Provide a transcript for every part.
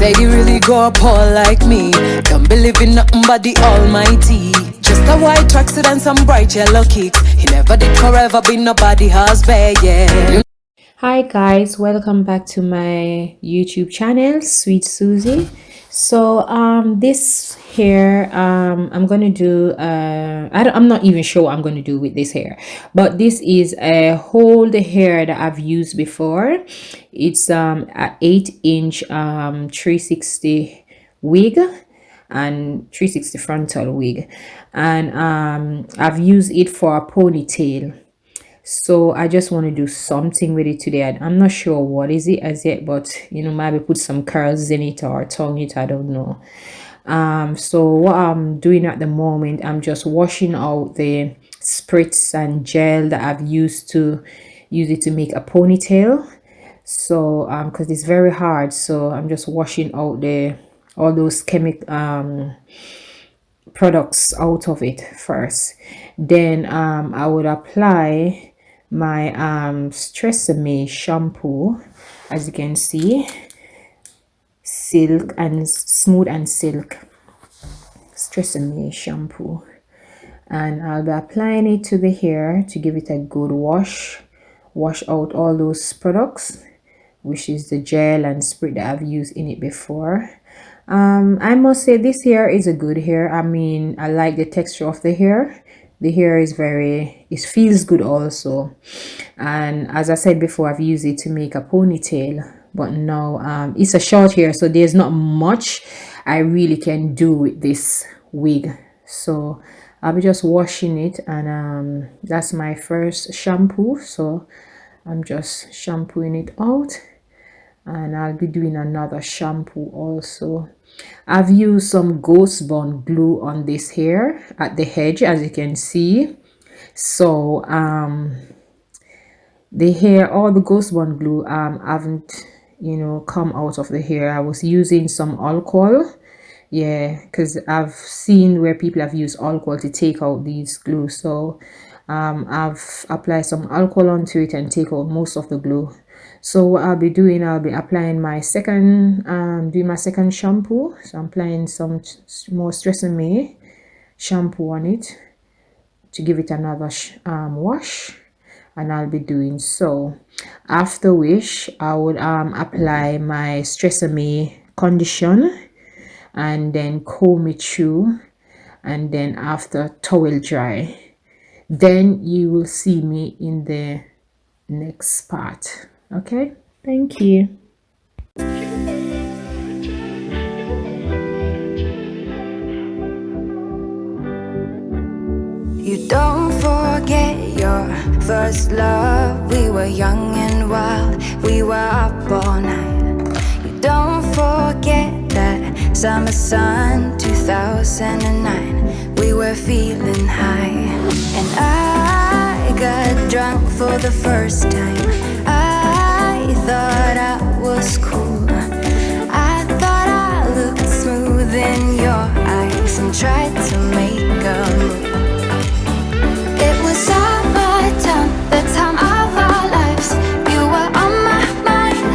say you really go up all like me. Don't believe in nothing but the Almighty. Just a white tracksuit and some bright yellow kicks. He never did forever be nobody husband, yeah. Hi guys, welcome back to my YouTube channel, Sweet Susie. So this hair I'm gonna do I'm not even sure what I'm gonna do with this hair, but this is a whole the hair that I've used before. It's a 8-inch 360 wig and 360 frontal wig, and I've used it for a ponytail. So I just want to do something with it today. I'm not sure what is it as yet, but you know, maybe put some curls in it or tongue it, I don't know. So what I'm doing at the moment, I'm just washing out the spritz and gel that I've used to use it to make a ponytail. So because it's very hard, so I'm just washing out all those chemical products out of it first. Then I would apply my Tresemme shampoo, as you can see, silk and smooth and silk Tresemme shampoo, and I'll be applying it to the hair to give it a good wash out all those products, which is the gel and spray that I've used in it before. I must say this hair is a good hair. I mean, I like the texture of the hair. The hair is it feels good also, and as I said before, I've used it to make a ponytail, but now it's a short hair, so there's not much I really can do with this wig. So I'll be just washing it, and that's my first shampoo, so I'm just shampooing it out, and I'll be doing another shampoo also. I've used some ghost bond glue on this hair at the edge, as you can see. So the hair, all the ghost bond glue haven't, you know, come out of the hair. I was using some alcohol, yeah, because I've seen where people have used alcohol to take out these glue. So I've applied some alcohol onto it and take out most of the glue. So what I'll be doing, I'll be applying my second doing my second shampoo. So I'm applying some more Tresemme shampoo on it to give it another wash, and I'll be doing so, after which I would apply my Tresemme condition and then comb it through, and then after towel dry, then you will see me in the next part. Okay, thank you. You don't forget your first love. We were young and wild, we were up all night. You don't forget that summer sun 2009. We were feeling high, and I got drunk for the first time. I thought I was cool. I thought I looked smooth in your eyes and tried to make a move. It was summertime, the time of our lives. You were on my mind,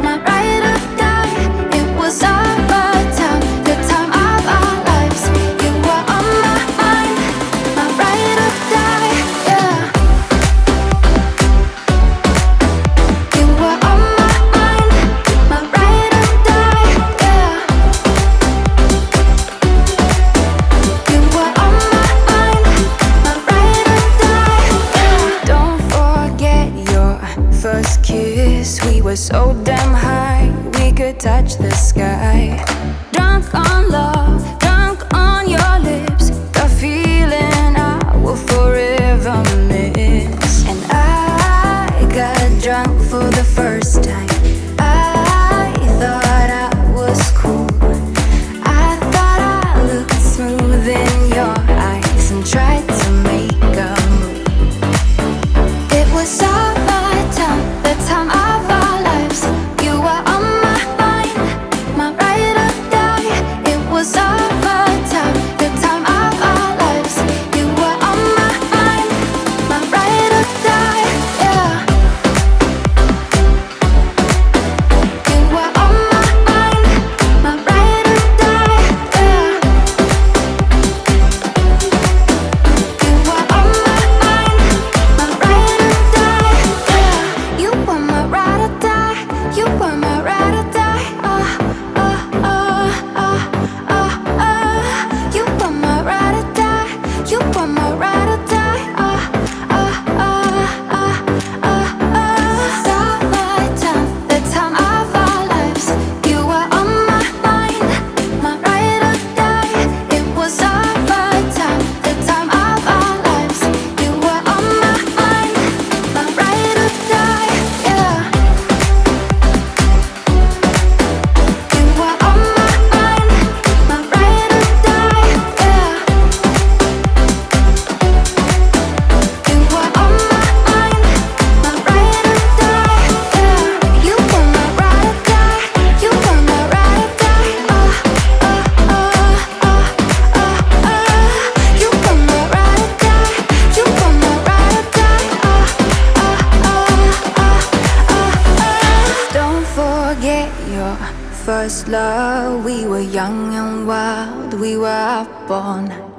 my ride or die. It was summertime, the time of our lives. You were on my mind, my ride or die, yeah. You were on my mind, my ride or die, yeah. You were on my mind, my ride or die, yeah. Don't forget your first kiss. We were so damn high, we could touch the sky. Drunk on love, drunk on your lips, the feeling I will forever miss. And I got drunk for the first time. I thought I was cool. I thought I looked smooth in your eyes and tried to make a move. It was summertime, the time of our lives. You were on my mind, my ride or die. It was your first love. We were young and wild, we were up all night.